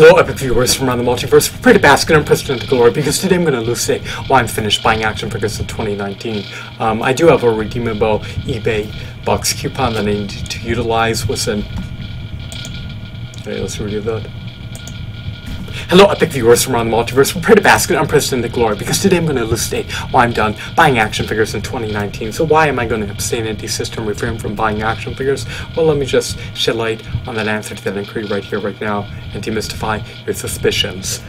Hello epic viewers from around the multiverse, prepare to bask in unprecedented glory because today I'm going to elucidate why I'm finished buying action figures in 2019. I do have a redeemable eBay Bucks coupon that I need to utilize. Okay, let's redo that. Hello epic viewers from around the multiverse, prepare to bask in unprecedented glory because today I'm going to elucidate why I'm done buying action figures in 2019. So why am I going to abstain and desist and refrain from buying action figures? Well, let me just shed light on that answer to that inquiry right here, right now, and demystify your suspicions.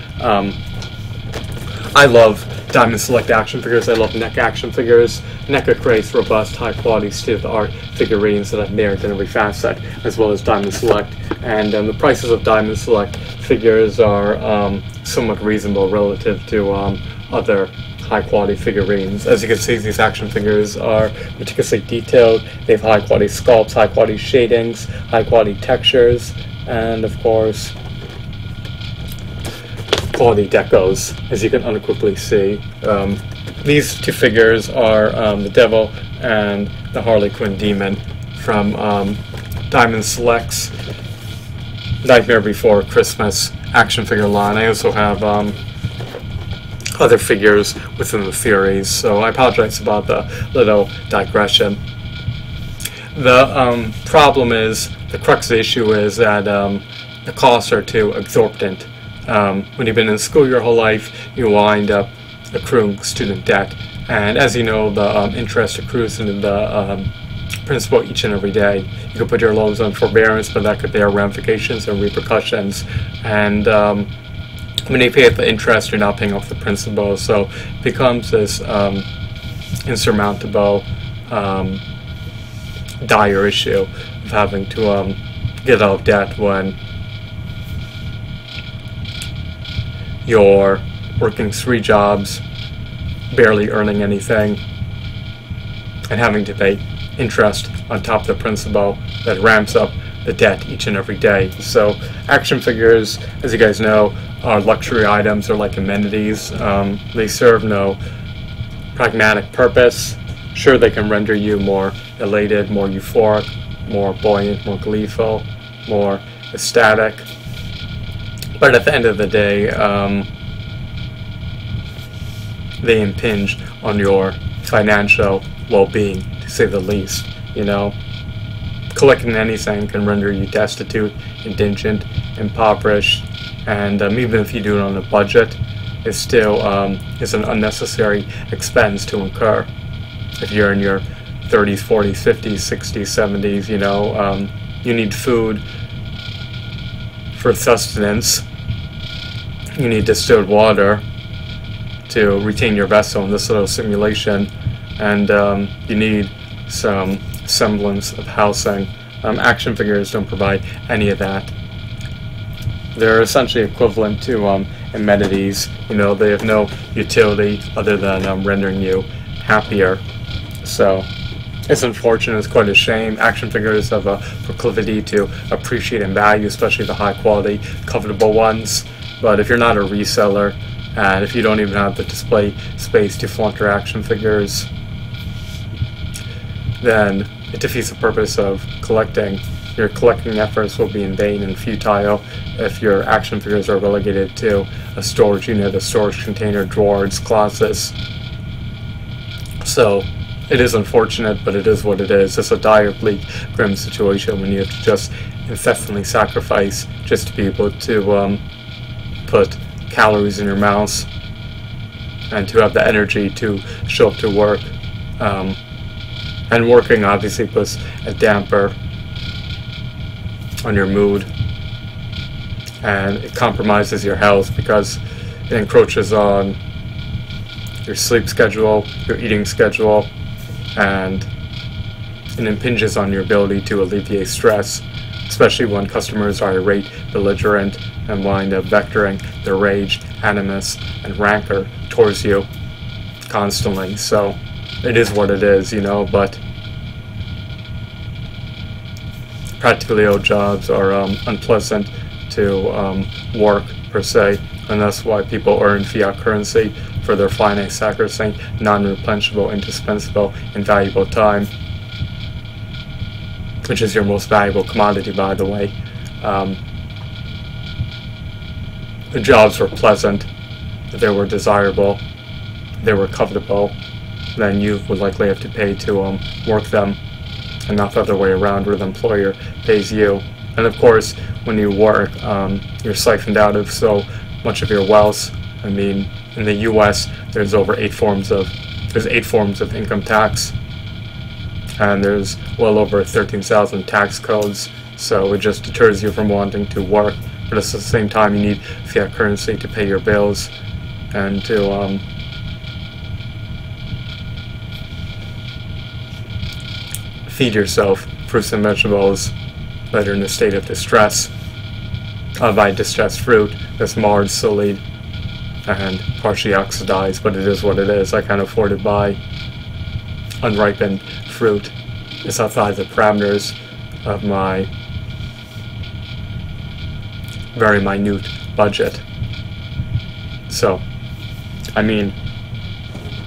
I love Diamond Select action figures. I love NECA action figures. NECA creates robust, high-quality, state-of-the-art figurines that have merit in every facet, as well as Diamond Select. And the prices of Diamond Select figures are somewhat reasonable relative to other high-quality figurines. As you can see, these action figures are meticulously detailed. They have high-quality sculpts, high-quality shadings, high-quality textures, and of course, quality decos, as you can unequivocally see. These two figures are the Devil and the Harley Quinn Demon from Diamond Select's Nightmare Before Christmas action figure line. I also have other figures within the series, so I apologize about the little digression. The problem is, the crux of the issue is that the costs are too exorbitant. When you've been in school your whole life, you wind up accruing student debt, and as you know, the interest accrues into the principal each and every day. You could put your loans on forbearance, but that could bear ramifications and repercussions, and when you pay the interest, you're not paying off the principal, so it becomes this insurmountable dire issue of having to get out of debt when you're working 3 jobs, barely earning anything, and having to pay interest on top of the principal that ramps up the debt each and every day. So action figures, as you guys know, are luxury items. They're like amenities. They serve no pragmatic purpose. Sure, they can render you more elated, more euphoric, more buoyant, more gleeful, more ecstatic. But at the end of the day, they impinge on your financial well-being, to say the least. You know, collecting anything can render you destitute, indigent, impoverished, and even if you do it on a budget, it still is an unnecessary expense to incur. If you're in your 30s, 40s, 50s, 60s, 70s, you know, you need food for sustenance. You need distilled water to retain your vessel in this little simulation, and you need some semblance of housing. Action figures don't provide any of that. They're essentially equivalent to amenities. You know, they have no utility other than rendering you happier. So it's unfortunate, it's quite a shame. Action figures have a proclivity to appreciate in value, especially the high quality, covetable ones. But if you're not a reseller, and if you don't even have the display space to flaunt your action figures, then it defeats the purpose of collecting. Your collecting efforts will be in vain and futile if your action figures are relegated to a storage unit, a storage container, drawers, closets. So it is unfortunate, but it is what it is. It's a dire, bleak, grim situation when you have to just incessantly sacrifice just to be able to put calories in your mouth and to have the energy to show up to work. And working obviously puts a damper on your mood, and it compromises your health because it encroaches on your sleep schedule, your eating schedule, and it impinges on your ability to alleviate stress, especially when customers are irate, belligerent, and wind up vectoring their rage, animus, and rancor towards you constantly. So it is what it is, you know, but practically all jobs are unpleasant to work per se, and that's why people earn fiat currency for their finite, sacrosanct, non-replenishable, indispensable, and valuable time, which is your most valuable commodity, by the way. the jobs were pleasant, if they were desirable, they were covetable, then you would likely have to pay to work them, and not the other way around where the employer pays you. And of course, when you work, you're siphoned out of so much of your wealth. I mean, in the U.S., there's 8 forms of income tax, and there's well over 13,000 tax codes. So it just deters you from wanting to work. But at the same time, you need fiat currency to pay your bills and to feed yourself fruits and vegetables that are in a state of distress. By distressed fruit that's marred, sullied, and partially oxidized, but it is what it is. I can't afford to buy unripened fruit. It's outside the parameters of my very minute budget. So, I mean,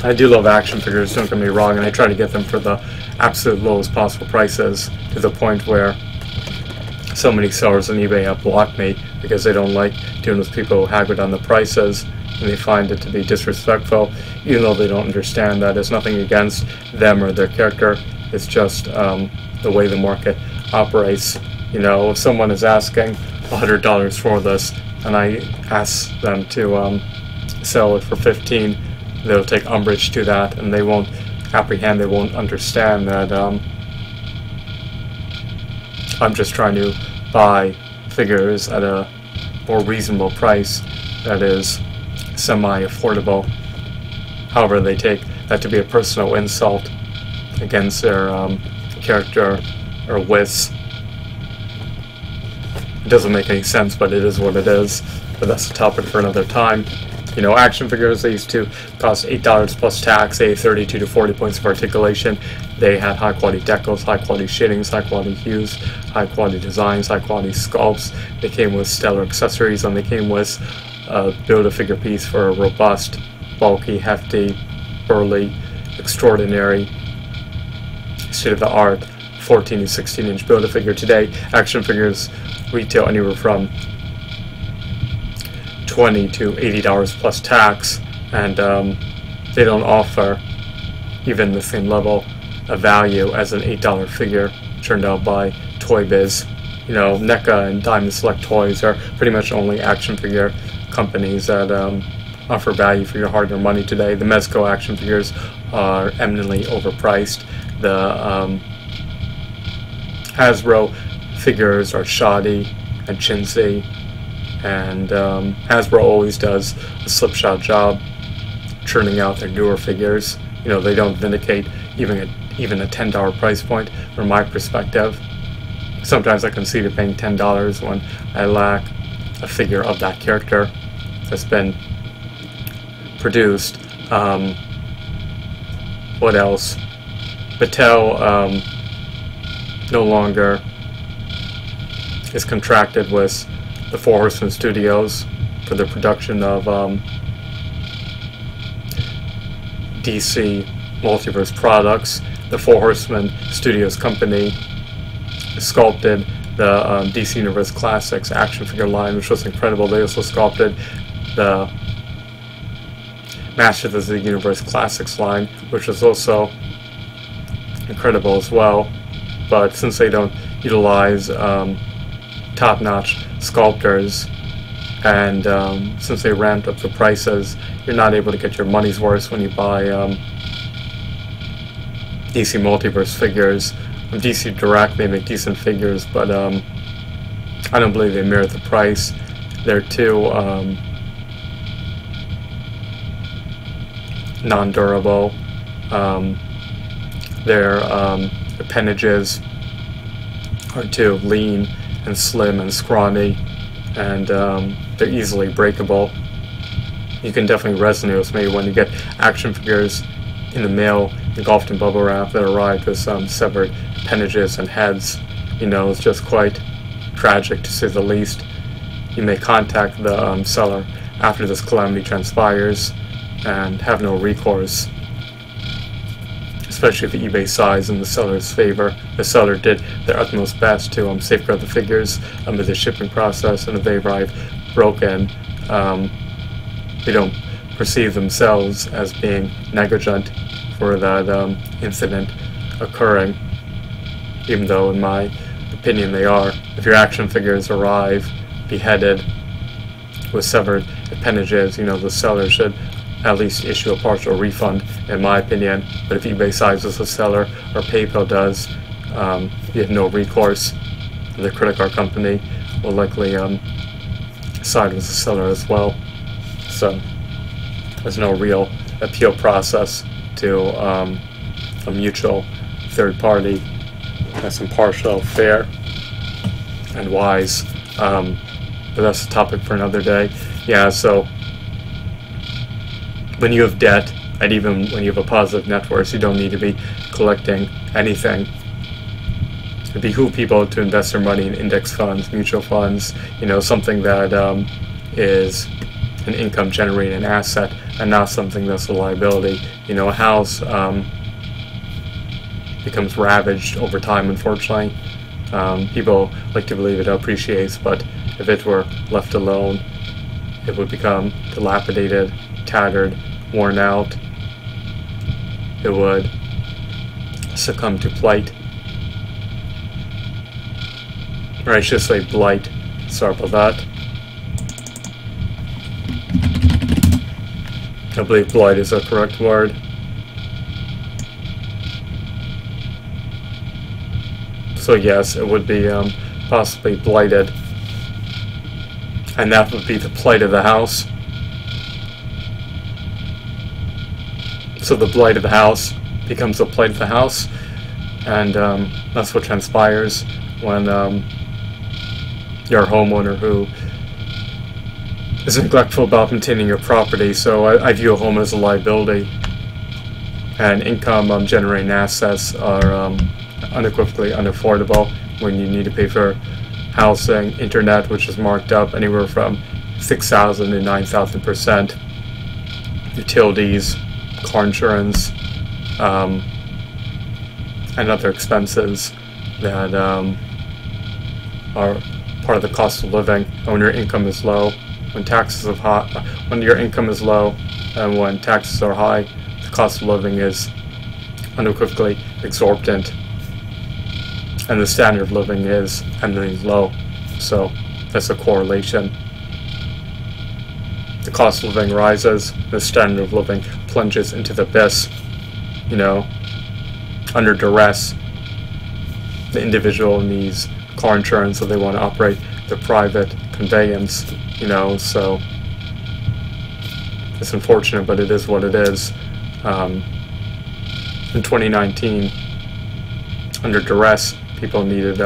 I do love action figures, don't get me wrong, and I try to get them for the absolute lowest possible prices, to the point where so many sellers on eBay have blocked me because they don't like dealing with people who haggle on the prices, and they find it to be disrespectful, even though they don't understand that. It's nothing against them or their character, it's just the way the market operates. You know, if someone is asking $100 for this, and I ask them to sell it for $15, they'll take umbrage to that, and they won't apprehend, they won't understand that I'm just trying to buy figures at a more reasonable price that is semi-affordable. However, they take that to be a personal insult against their character or wits. It doesn't make any sense, but it is what it is. But that's a topic for another time. You know, action figures, they used to cost $8 plus tax, 32 to 40 points of articulation. They had high quality decals, high quality shadings, high quality hues, high quality designs, high quality sculpts. They came with stellar accessories, and they came with build-a-figure piece for a robust, bulky, hefty, burly, extraordinary, state-of-the-art 14 to 16-inch build-a-figure. Today, action figures retail anywhere from $20 to $80 plus tax, and they don't offer even the same level of value as an $8 figure churned out by Toy Biz. You know, NECA and Diamond Select Toys are pretty much only action figure companies that offer value for your hard-earned money today. The Mezco action figures are eminently overpriced. The Hasbro figures are shoddy and chintzy, and Hasbro always does a slipshod job churning out their newer figures. You know, they don't vindicate even a $10 price point from my perspective. Sometimes I consider paying $10 when I lack a figure of that character that's been produced. What else? Mattel no longer is contracted with the Four Horsemen Studios for the production of DC Multiverse products. The Four Horsemen Studios company sculpted the DC Universe Classics action figure line, which was incredible. They also sculpted the Masters of the Universe Classics line, which was also incredible as well. But since they don't utilize top-notch sculptors, and since they ramped up the prices, you're not able to get your money's worth when you buy DC Multiverse figures. From DC Direct, they make decent figures, but I don't believe they merit the price. They're too non-durable. Their appendages are too lean and slim and scrawny, and they're easily breakable. You can definitely resonate with me when you get action figures in the mail engulfed in bubble wrap that arrive with some severed appendages and heads. You know, it's just quite tragic, to say the least. You may contact the seller after this calamity transpires and have no recourse, especially if eBay size in the seller's favor. The seller did their utmost best to safeguard the figures under the shipping process, and if they arrive broken, they don't perceive themselves as being negligent for that incident occurring, even though in my opinion they are. If your action figures arrive beheaded with severed appendages, the seller should at least issue a partial refund, in my opinion. But if eBay sides as a seller or PayPal does, you have no recourse. The credit card company will likely side with the seller as well. So there's no real appeal process to a mutual third party that's impartial, fair, and wise. But that's a topic for another day. Yeah, so when you have debt, and even when you have a positive net worth, you don't need to be collecting anything. It behooves people to invest their money in index funds, mutual funds, something that is an income generating asset and not something that's a liability. A house becomes ravaged over time, unfortunately. People like to believe it appreciates, but if it were left alone, it would become dilapidated, tattered, worn out. It would succumb to plight. Or I should say blight. Sorry about that. I believe blight is a correct word. So yes, it would be possibly blighted. And that would be the plight of the house. So the blight of the house becomes the plight of the house. And that's what transpires when you're a homeowner who is neglectful about maintaining your property. So I view a home as a liability. And income generating assets are unequivocally unaffordable when you need to pay for housing, internet, which is marked up anywhere from 6,000 to 9,000%, utilities, car insurance, and other expenses that are part of the cost of living. When your income is low, when your income is low, and when taxes are high, the cost of living is unequivocally exorbitant, and the standard of living is eminently low. So that's a correlation. The cost of living rises, the standard of living plunges into the abyss. Under duress, the individual needs car insurance, so they want to operate their private conveyance. So it's unfortunate, but it is what it is. In 2019, under duress, people needed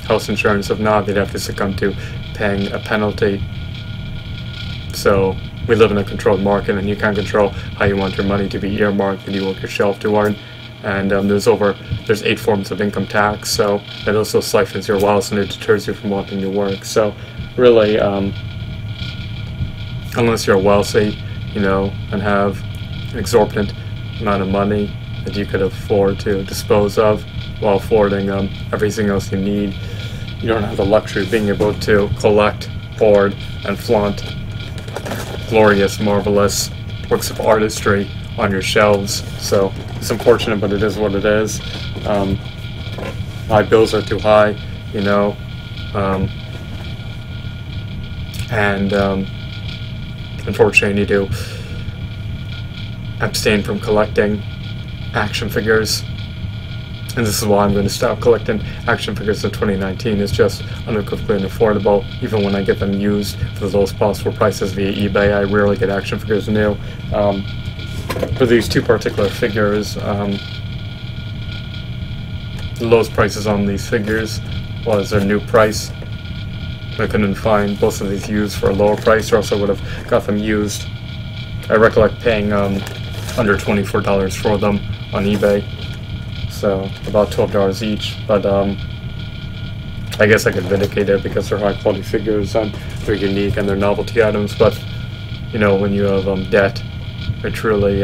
house insurance. If not, they'd have to succumb to paying a penalty. So we live in a controlled market, and you can't control how you want your money to be earmarked, that you want your shelf to earn. And there's 8 forms of income tax, so that also siphons your wealth and it deters you from wanting to work. So really, unless you're wealthy, and have an exorbitant amount of money that you could afford to dispose of while affording everything else you need, you don't have the luxury of being able to collect, hoard, and flaunt glorious, marvelous works of artistry on your shelves. So it's unfortunate, but it is what it is. My bills are too high, and unfortunately I need to abstain from collecting action figures, and this is why I'm going to stop collecting action figures in 2019. It's just unequivocally unaffordable. Even when I get them used for the lowest possible prices via eBay, I rarely get action figures new. For these 2 particular figures, the lowest prices on these figures was their new price. I couldn't find both of these used for a lower price, or else I would have got them used. I recollect paying under $24 for them on eBay, so about $12 each. But I guess I could vindicate it because they're high quality figures and they're unique and they're novelty items. But when you have debt, it truly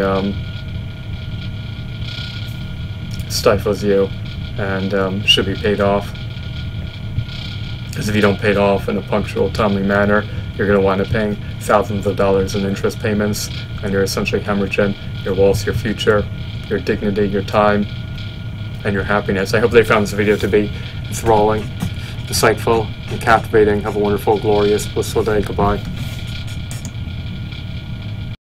stifles you and should be paid off. Because if you don't pay it off in a punctual, timely manner, you're going to wind up paying thousands of dollars in interest payments, and you're essentially hemorrhaging your wealth, your future, your dignity, your time, and your happiness. I hope they found this video to be enthralling, insightful, and captivating. Have a wonderful, glorious, blissful day. Goodbye.